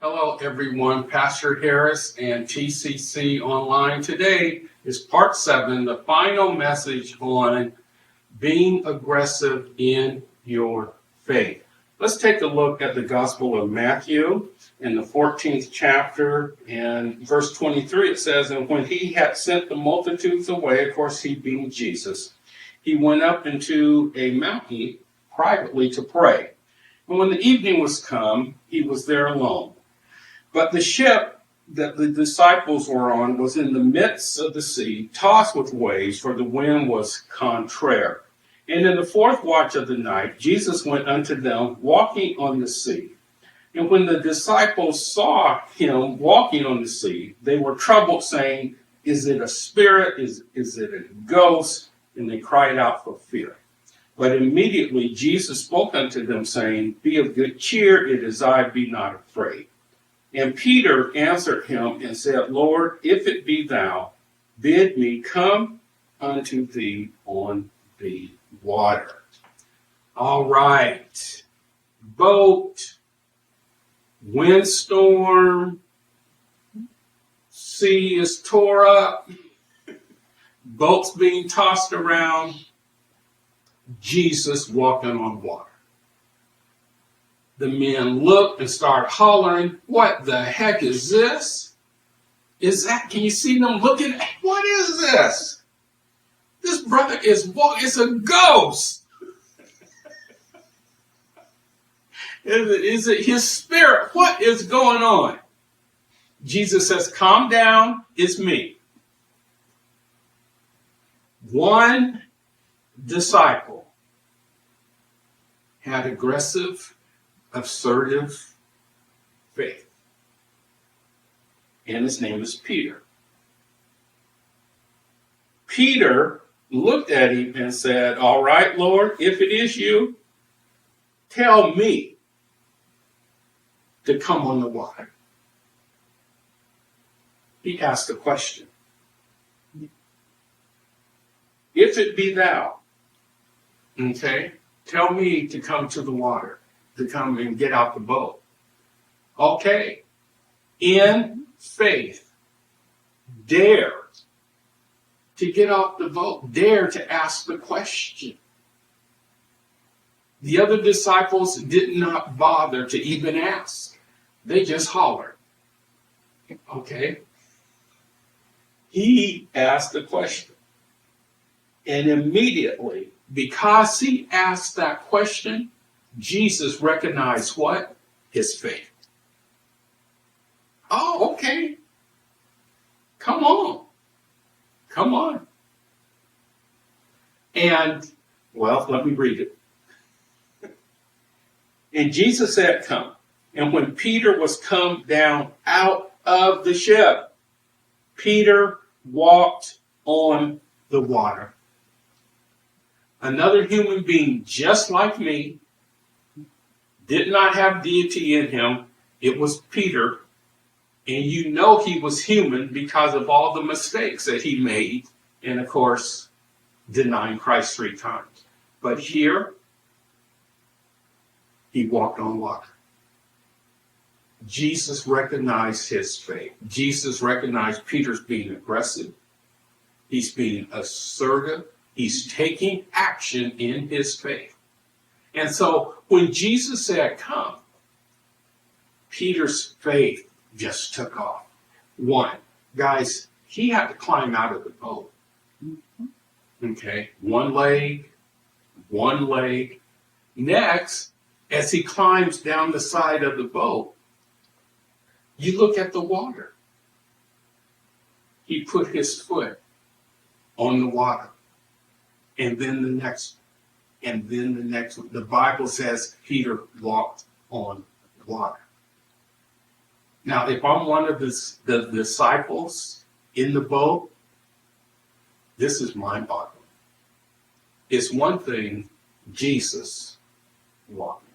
Hello, everyone. Pastor Harris and TCC Online. Today is part 7, the final message on being aggressive in your faith. Let's take a look at the Gospel of Matthew in the 14th chapter and verse 23. It says, "And when he had sent the multitudes away," of course, he being Jesus, "he went up into a mountain privately to pray. And when the evening was come, he was there alone. But the ship that the disciples were on was in the midst of the sea, tossed with waves, for the wind was contrary. And in the fourth watch of the night, Jesus went unto them, walking on the sea. And when the disciples saw him walking on the sea, they were troubled, saying, Is it a spirit? Is it a ghost? And they cried out for fear. But immediately Jesus spoke unto them, saying, Be of good cheer, it is I, be not afraid. And Peter answered him and said, Lord, if it be thou, bid me come unto thee on the water." All right. Boat, windstorm, sea is tore up, boats being tossed around, Jesus walking on water. The men looked and started hollering, "What the heck is this? Is that, can you see them looking? What is this? This brother it's a ghost. Is it his spirit? What is going on?" Jesus says, "Calm down, it's me." One disciple had aggressive, assertive faith. And his name is Peter. Peter looked at him and said, "All right, Lord, if it is you, tell me to come on the water." He asked a question. If it be thou, okay, tell me to come to the water, to come and get out the boat. Okay. In faith, dare to get off the boat, dare to ask the question. The other disciples did not bother to even ask. They just hollered. Okay. He asked the question. And immediately, because he asked that question, Jesus recognized what? His faith. Oh, okay. Come on. Come on. And, well, let me read it. "And Jesus said, Come. And when Peter was come down out of the ship, Peter walked on the water." Another human being just like me, did not have deity in him. It was Peter. And you know he was human because of all the mistakes that he made. And of course, denying Christ 3 times. But here, he walked on water. Jesus recognized his faith. Jesus recognized Peter's being aggressive. He's being assertive. He's taking action in his faith. And so when Jesus said, "Come," Peter's faith just took off. One, guys, he had to climb out of the boat. Okay, one leg. Next, as he climbs down the side of the boat, you look at the water. He put his foot on the water. And then the next one. And then the next one. The Bible says Peter walked on water. Now, if I'm one of the disciples in the boat, this is mind-boggling. It's one thing, Jesus walking.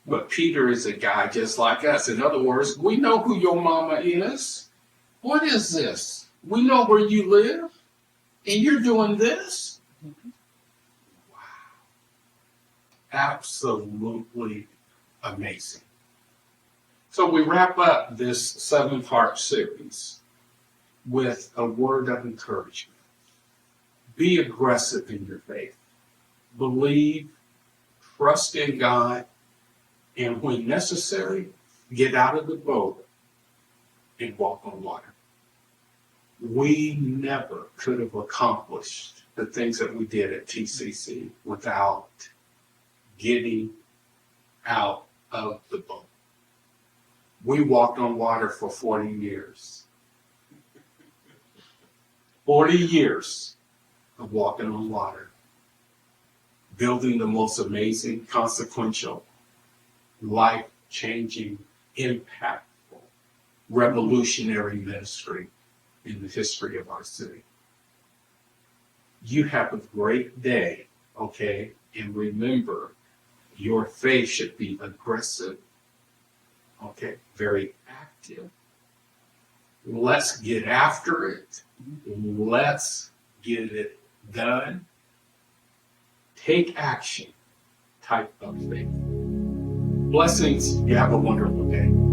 But Peter is a guy just like us. In other words, we know who your mama is. What is this? We know where you live, and you're doing this? Wow. Absolutely amazing. So we wrap up this 7-part series with a word of encouragement. Be aggressive in your faith. Believe, trust in God, and when necessary, get out of the boat and walk on water. We never could have accomplished the things that we did at TCC without getting out of the boat. We walked on water for 40 years. 40 years of walking on water, building the most amazing, consequential, life-changing, impactful, revolutionary ministry in the history of our city. You have a great day, okay? And remember, your faith should be aggressive, okay? Very active. Let's get after it. Let's get it done. Take action type of faith. Blessings. You have a wonderful day.